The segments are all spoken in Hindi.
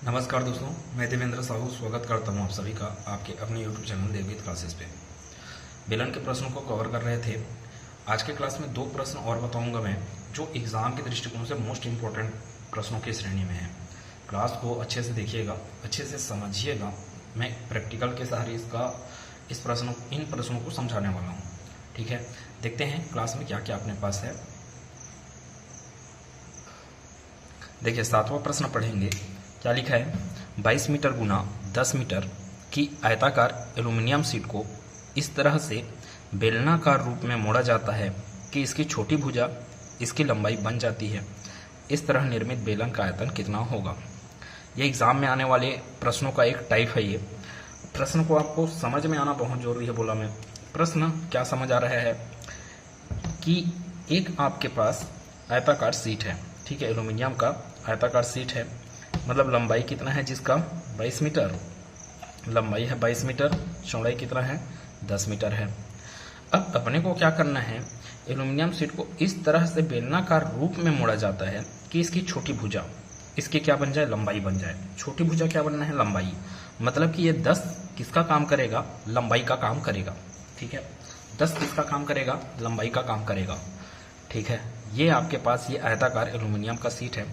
नमस्कार दोस्तों, मैं देवेंद्र साहू स्वागत करता हूं आप सभी का आपके अपने YouTube चैनल देवगीत क्लासेस पे। बेलन के प्रश्नों को कवर कर रहे थे। आज के क्लास में दो प्रश्न और बताऊंगा मैं, जो एग्जाम के दृष्टिकोण से मोस्ट इम्पोर्टेंट प्रश्नों की श्रेणी में है। क्लास को अच्छे से देखिएगा, अच्छे से समझिएगा। मैं प्रैक्टिकल के सहारे इन प्रश्नों को समझाने वाला हूँ। ठीक है, देखते हैं क्लास में क्या क्या अपने पास है। देखिए, 7वां प्रश्न पढ़ेंगे। क्या लिखा है? 22 मीटर गुना 10 मीटर की आयताकार एल्यूमिनियम शीट को इस तरह से बेलनाकार रूप में मोड़ा जाता है कि इसकी छोटी भुजा इसकी लंबाई बन जाती है। इस तरह निर्मित बेलन का आयतन कितना होगा? ये एग्जाम में आने वाले प्रश्नों का एक टाइप है। ये प्रश्न को आपको समझ में आना बहुत जरूरी है। बोला मैं, प्रश्न क्या समझ आ रहा है कि एक आपके पास आयताकार शीट है। ठीक है, एल्यूमिनियम का आयताकार शीट है। मतलब लंबाई कितना है जिसका? 22 मीटर लंबाई है, 22 मीटर। चौड़ाई कितना है? 10 मीटर है। अब अपने को क्या करना है? एल्यूमिनियम शीट को इस तरह से बेलनाकार रूप में मोड़ा जाता है कि इसकी छोटी भुजा इसकी क्या बन जाए? लंबाई बन जाए। छोटी भुजा क्या बनना है? लंबाई। मतलब कि ये 10 किसका काम करेगा? लंबाई का काम करेगा। ठीक है, 10 किसका काम करेगा? लंबाई का काम करेगा। ठीक है, ये आपके पास ये आयताकार एल्यूमिनियम का शीट है।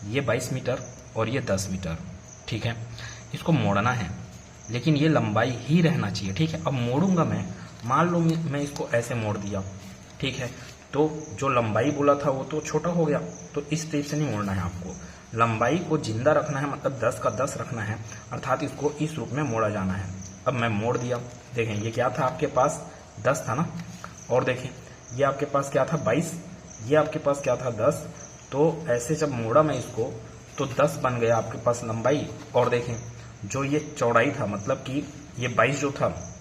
ये 22 मीटर और ये 10 मीटर। ठीक है, इसको मोड़ना है, लेकिन ये लंबाई ही रहना चाहिए। ठीक है, अब मोड़ूंगा मैं, मान लो मैं इसको ऐसे मोड़ दिया। ठीक है, तो जो लंबाई बोला था वो तो छोटा हो गया। तो इस टाइप से नहीं मोड़ना है आपको, लंबाई को जिंदा रखना है, मतलब 10 का 10 रखना है, अर्थात इसको इस रूप में मोड़ा जाना है। अब मैं मोड़ दिया। देखें, ये क्या था आपके पास? 10 था ना। और देखें, ये आपके पास क्या था? 22। ये आपके पास क्या था? 10। तो ऐसे जब मोड़ा मैं इसको तो 10 बन गया आपके पास लंबाई। और देखें, जो ये चौड़ाई था, मतलब कि ये 22 जो था,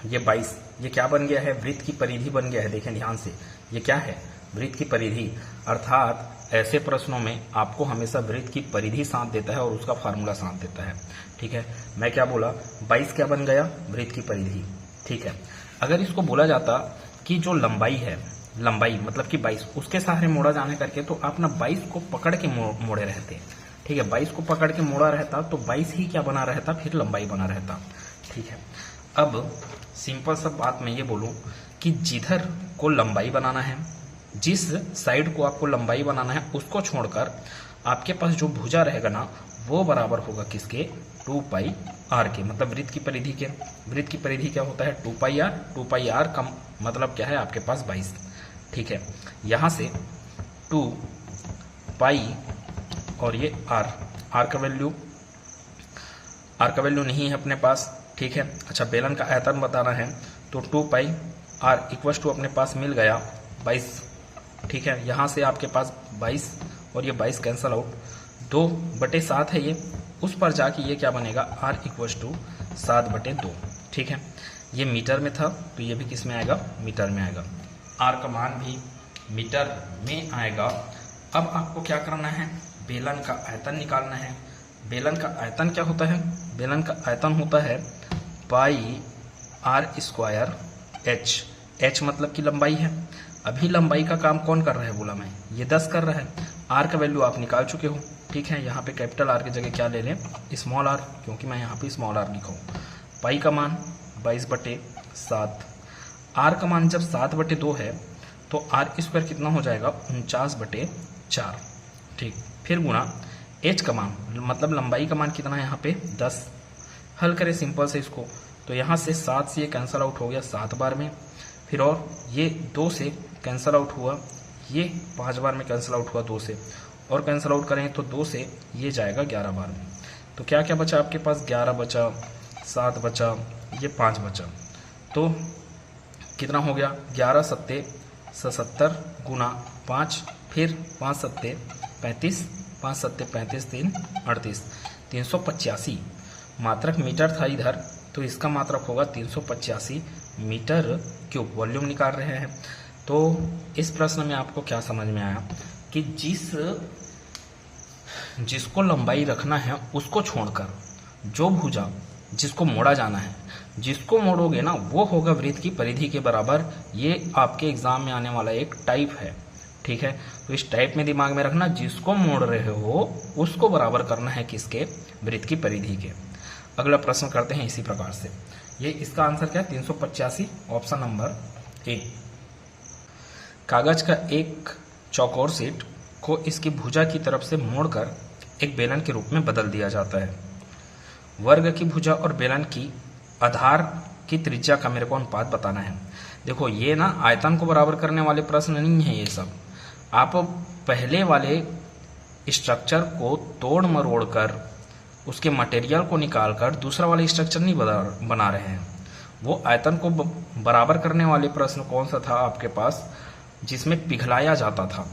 ये 22 ये क्या बन गया है? वृत्त की परिधि बन गया है। देखें ध्यान से, ये क्या है? वृत्त की परिधि। अर्थात ऐसे प्रश्नों में आपको हमेशा वृत्त की परिधि साथ देता है और उसका फार्मूला साथ देता है। ठीक है, मैं क्या बोला? 22 क्या बन गया? वृत्त की परिधि। ठीक है, अगर इसको बोला जाता कि जो लंबाई है, लंबाई मतलब कि 22, उसके सहारे मोड़ा जाने करके, तो आप ना 22 को पकड़ के मोड़े रहते। ठीक है, 22 को पकड़ के मोड़ा रहता तो 22 ही क्या बना रहता? फिर लंबाई बना रहता। ठीक है, अब सिंपल सा बात मैं ये बोलूं कि जिधर को लंबाई बनाना है, जिस साइड को आपको लंबाई बनाना है, उसको छोड़कर आपके पास जो भुजा रहेगा ना, वो बराबर होगा किसके? 2 पाई आर के। मतलब वृत्त की परिधि के। वृत्त की परिधि क्या होता है? 2 पाई आर। 2 पाई आर का मतलब क्या है? आपके पास 22। ठीक है, यहां से 2 पाई और ये आर का वैल्यू नहीं है अपने पास। ठीक है, अच्छा, बेलन का आयतन बताना है तो 2 पाई आर इक्वल टू अपने पास मिल गया 22। ठीक है, यहां से आपके पास 22 और ये 22 कैंसल आउट, 2/7 है ये। उस पर जाके ये क्या बनेगा? R equal to 7/2। ठीक है, ये मीटर में था तो ये भी किस में आएगा? मीटर में आएगा। आर का मान भी मीटर में आएगा। अब आपको क्या करना है? बेलन का आयतन निकालना है। बेलन का आयतन क्या होता है? बेलन का आयतन होता है पाई आर स्क्वायर एच। एच मतलब कि लंबाई है। अभी लंबाई का काम कौन कर रहा है? बोला मैं, ये 10 कर रहा है। आर का वैल्यू आप निकाल चुके हो। ठीक है, यहाँ पे कैपिटल आर की जगह क्या ले लें? स्मॉल आर, क्योंकि मैं यहाँ पे स्मॉल आर लिखा हूँ। पाई का मान 22/7। आर का मान जब 7/2 है तो आर स्क्वायर कितना हो जाएगा? 49/4। ठीक, फिर गुणा एच का मान, मतलब लंबाई का मान कितना है यहाँ पे? 10। हल करें सिंपल से इसको, तो यहाँ से 7 से ये कैंसल आउट हो गया 7 बार में। फिर और ये 2 से कैंसल आउट हुआ, ये 5 बार में कैंसल आउट हुआ 2 से, और कैंसल आउट करें तो 2 से ये जाएगा 11 बार में। तो क्या क्या बचा आपके पास? 11 बचा, 7 बचा, ये 5 बचा। तो कितना हो गया? 11 सत्ते 77 गुना 5, फिर 5 सत्ते 35, 5 सत्ते 35, 3 38, 385 मात्रक मीटर था इधर, तो इसका मात्रक होगा 385 मीटर क्यूब। वॉल्यूम निकाल रहे हैं। तो इस प्रश्न में आपको क्या समझ में आया कि जिसको लंबाई रखना है उसको छोड़कर जो भुजा जिसको मोड़ा जाना है, जिसको मोड़ोगे ना वो होगा वृत्त की परिधि के बराबर। ये आपके एग्जाम में आने वाला एक टाइप है। ठीक है, तो इस टाइप में दिमाग में रखना, जिसको मोड़ रहे हो उसको बराबर करना है किसके, वृत्त की परिधि के। अगला प्रश्न करते हैं इसी प्रकार से। ये इसका आंसर क्या है, 385, ऑप्शन नंबर ए। कागज का एक चौकोर शीट को इसकी भुजा की तरफ से मोड़कर एक बेलन के रूप में बदल दिया जाता है। वर्ग की भुजा और बेलन की आधार की त्रिज्या का मेरे को अनुपात बताना है। देखो ये ना आयतन को बराबर करने वाले प्रश्न नहीं है, ये सब आप पहले वाले स्ट्रक्चर को तोड़ मरोड़ कर उसके मटेरियल को निकालकर दूसरा वाला स्ट्रक्चर नहीं बना रहे हैं। वो आयतन को बराबर करने वाले प्रश्न कौन सा था आपके पास, जिसमें पिघलाया जाता था,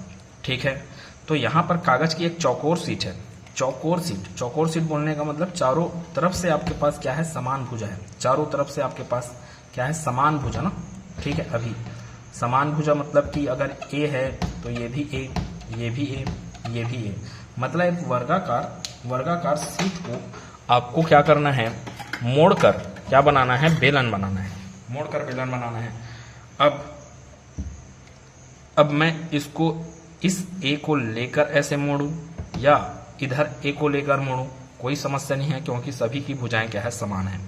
ठीक है। तो यहाँ पर कागज की एक चौकोर शीट है, चौकोर शीट बोलने का मतलब चारों तरफ से आपके पास क्या है, समान भुजा है। चारों तरफ से आपके पास क्या है, समान भुजा ना, ठीक है। अभी समान भुजा मतलब कि अगर ए है तो ये भी ए, ये भी ए, ये भी ए, मतलब एक वर्गाकार शीट को आपको क्या करना है, मोड़कर क्या बनाना है, बेलन बनाना है, मोड़कर बेलन बनाना है। अब मैं इसको इस ए को लेकर ऐसे मोड़ूं या इधर ए को लेकर मोड़ूं, कोई समस्या नहीं है, क्योंकि सभी की भुजाएं क्या है, समान है।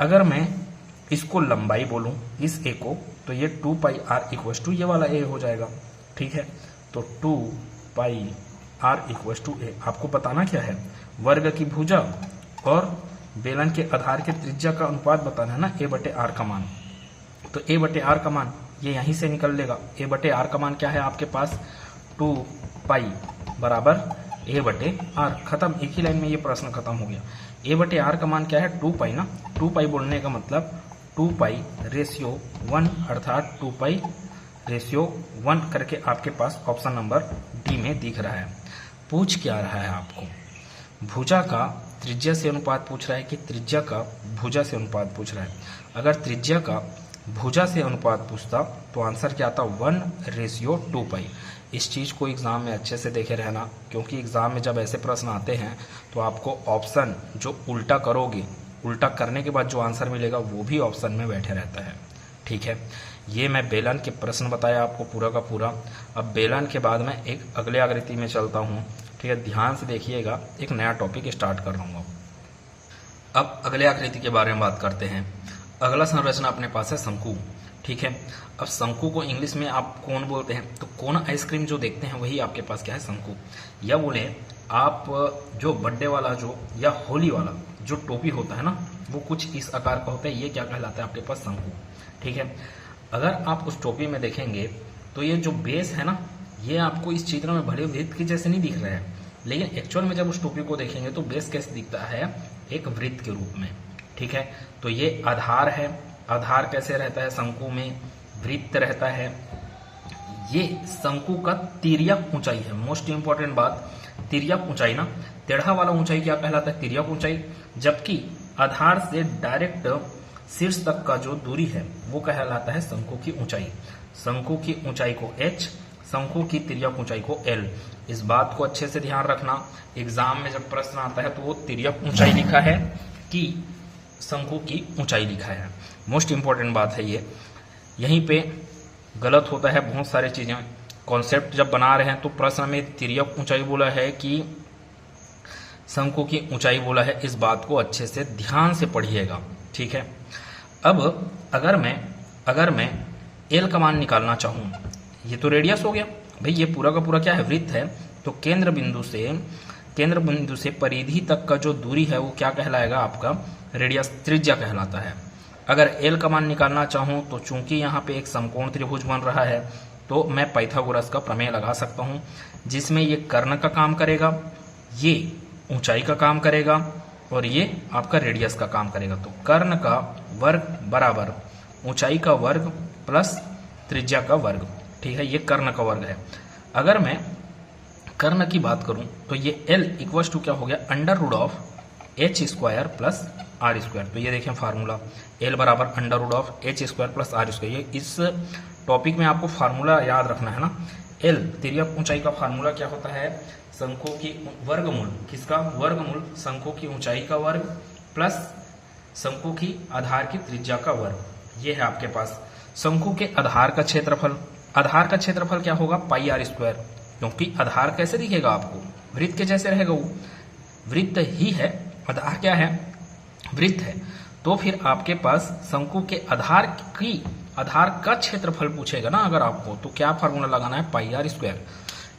अगर मैं इसको लंबाई बोलूं इस ए को, तो ये 2 पाई आर इक्वस टू ये वाला ए हो जाएगा, ठीक है। तो 2 पाई आर इक्वस टू ए। आपको बताना क्या है, वर्ग की भुजा और बेलन के आधार के त्रिज्या का अनुपात बताना है ना, ए बटे आर का मान। तो ए बटे आर का मान ये यहीं से निकल लेगा। ए बटे आर का मान क्या है आपके पास, 2 पाई बराबर ए बटे आर। खत्म, एक ही लाइन में ये प्रश्न खत्म हो गया। ए बटे आर का मान क्या है, 2 पाई ना। 2 पाई बोलने का मतलब 2 पाई रेशियो 1, अर्थात 2 पाई रेशियो 1 करके आपके पास ऑप्शन नंबर डी में दिख रहा है। पूछ क्या रहा है आपको, भुजा का त्रिज्या से अनुपात पूछ रहा है कि त्रिज्या का भुजा से अनुपात पूछ रहा है। अगर त्रिज्या का भुजा से अनुपात पूछता तो आंसर क्या आता, 1:2 पाई। इस चीज़ को एग्जाम में अच्छे से देखे रहना, क्योंकि एग्जाम में जब ऐसे प्रश्न आते हैं तो आपको ऑप्शन जो उल्टा करोगे, उल्टा करने के बाद जो आंसर मिलेगा वो भी ऑप्शन में बैठे रहता है, ठीक है। ये मैं बेलन के प्रश्न बताया आपको पूरा का पूरा। अब बेलन के बाद मैं एक अगले आकृति में चलता हूँ, ठीक है। ध्यान से देखिएगा, एक नया टॉपिक स्टार्ट कर रहा हूँ। अब अगले आकृति के बारे में बात करते हैं। अगला संरचना अपने पास है शंकु, ठीक है। अब शंकु को इंग्लिश में आप कोन बोलते हैं, तो कोन आइसक्रीम जो देखते हैं वही आपके पास क्या है, शंकु। या बोले आप जो बर्थडे वाला जो या होली वाला जो टोपी होता है ना, वो कुछ इस आकार का होता है, ये क्या कहलाता है आपके पास, शंकु, ठीक है। अगर आप उस टोपी में देखेंगे तो ये जो बेस है ना, ये आपको इस चित्र में भले वृत्त के जैसे नहीं दिख रहा है, लेकिन एक्चुअल में जब उस टोपी को देखेंगे तो बेस कैसे दिखता है, एक वृत्त के रूप में, ठीक है। तो ये आधार है, आधार कैसे रहता है शंकु में, वृत्त रहता है। ये शंकु का तिर्यक ऊंचाई है, मोस्ट इंपॉर्टेंट बात, तिर्यक ऊंचाई ना, टेढ़ा वाला ऊंचाई क्या कहलाता है, तिर्यक ऊंचाई। जबकि आधार से डायरेक्ट शीर्ष तक का जो दूरी है वो कहलाता है शंकु की ऊंचाई। शंकु की ऊंचाई को h, शंकु की तिर्यक ऊंचाई को l। इस बात को अच्छे से ध्यान रखना, एग्जाम में जब प्रश्न आता है तो वो तिर्यक ऊंचाई लिखा है कि शंकु की ऊंचाई लिखा है। मोस्ट इंपॉर्टेंट बात है ये, यहीं पे गलत होता है बहुत सारी चीजें। कॉन्सेप्ट जब बना रहे हैं तो प्रश्न में तिर्यक ऊंचाई बोला है कि शंकु की ऊंचाई बोला है, इस बात को अच्छे से ध्यान से पढ़िएगा, ठीक है। अब अगर मैं एल का मान निकालना चाहूं, ये तो रेडियस हो गया भाई, ये पूरा का पूरा क्या है, वृत्त है। तो केंद्र बिंदु से परिधि तक का जो दूरी है वो क्या कहलाएगा आपका, रेडियस, त्रिज्या कहलाता है। अगर एल का मान निकालना चाहूं तो चूंकि यहाँ पे एक समकोण त्रिभुज बन रहा है तो मैं पाइथागोरस का प्रमेय लगा सकता हूं, जिसमें ये कर्ण का काम करेगा, ये ऊंचाई का काम करेगा और ये आपका रेडियस का काम करेगा। तो कर्ण का वर्ग बराबर ऊंचाई का वर्ग प्लस त्रिज्या का वर्ग, ठीक है। ये कर्ण का वर्ग है। अगर मैं कर्ण की बात करूं तो ये L इक्वल टू क्या हो गया, √h² प्लस r²। तो ये देखें फार्मूला, L बराबर √h² प्लस r²। ये इस टॉपिक में आपको फार्मूला याद रखना है ना। L तिर्यक ऊंचाई का फार्मूला क्या होता है, शंकु की वर्गमूल, किसका वर्गमूल, शंकु की ऊंचाई का वर्ग प्लस शंकु की आधार की त्रिज्या का वर्ग। ये है आपके पास शंकु के आधार का क्षेत्रफल। आधार का क्षेत्रफल क्या होगा, पाई आर स्क्वायर, क्योंकि आधार कैसे दिखेगा आपको, वृत्त के जैसे रहेगा, वो वृत्त ही है, आधार क्या है, वृत्त है। तो फिर आपके पास शंकु के आधार का क्षेत्रफल पूछेगा ना अगर आपको, तो क्या फार्मूला लगाना है, पाई आर स्क्वायर।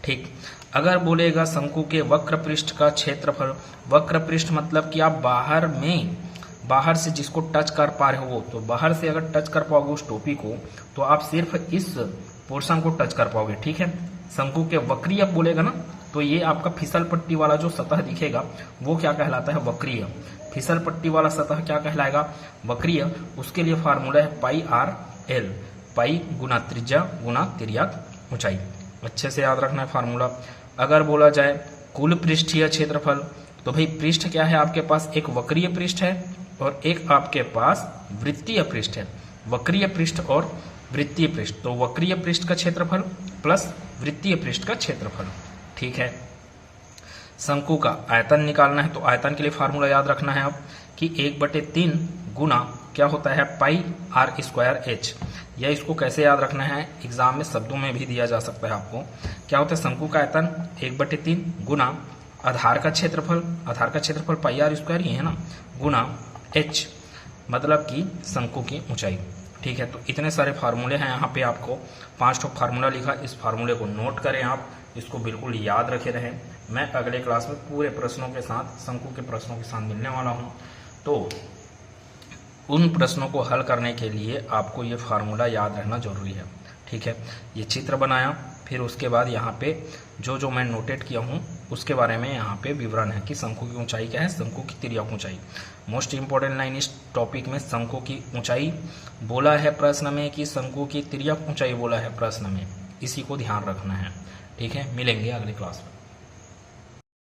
ठीक, अगर बोलेगा शंकु के वक्र पृष्ठ का क्षेत्रफल, वक्र पृष्ठ मतलब कि आप बाहर से जिसको टच कर पा रहे हो, तो बाहर से अगर टच कर पाओगे उस टोपी को, तो आप सिर्फ इस पोर्शन को टच कर पाओगे। ठीक है, शंकु के वक्रीय बोलेगा ना, तो ये आपका फिसल पट्टी वाला जो सतह दिखेगा वो क्या कहलाता है, वक्रीय। फिसल पट्टी वाला सतह क्या कहलाएगा, वक्रीय। उसके लिए फार्मूला है पाई आर एल, पाई गुना त्रिज्या गुना तिर्यक ऊंचाई। अच्छे से याद रखना है फार्मूला। अगर बोला जाए कुल पृष्ठीय क्षेत्रफल, तो भाई पृष्ठ क्या है आपके पास, एक वक्रीय पृष्ठ है और एक आपके पास वृत्तीय पृष्ठ है, वक्रीय पृष्ठ और वृत्तीय पृष्ठ। तो वक्रीय पृष्ठ का क्षेत्रफल प्लस वृत्तीय पृष्ठ का क्षेत्रफल। ठीक है, शंकु का आयतन निकालना है, तो आयतन के लिए फार्मूला याद रखना है अब कि 1/3 गुना क्या होता है, पाई आर स्क्वायर एच। या इसको कैसे याद रखना है, एग्जाम में शब्दों में भी दिया जा सकता है आपको। क्या होता है, शंकु का आयतन 1/3 गुना आधार का क्षेत्रफल पाई आर स्क्वायर ही है ना, गुना एच मतलब कि शंकु की ऊंचाई। ठीक है, तो इतने सारे फार्मूले हैं यहाँ पे, आपको 5 फार्मूला लिखा, इस फार्मूले को नोट करें आप, इसको बिल्कुल याद रखे रहें। मैं अगले क्लास में पूरे प्रश्नों के साथ, शंकु के प्रश्नों के साथ मिलने वाला हूँ, तो उन प्रश्नों को हल करने के लिए आपको ये फार्मूला याद रहना जरूरी है। ठीक है, ये चित्र बनाया, फिर उसके बाद यहाँ पे जो मैं नोटेट किया हूँ उसके बारे में यहाँ पे विवरण है कि शंकु की ऊंचाई क्या है, शंकु की तिर्यक ऊंचाई। मोस्ट इंपॉर्टेंट लाइन इस टॉपिक में शंकु की ऊंचाई बोला है प्रश्न में कि शंकु की तिर्यक ऊंचाई बोला है प्रश्न में, इसी को ध्यान रखना है। ठीक है, मिलेंगे अगले क्लास में।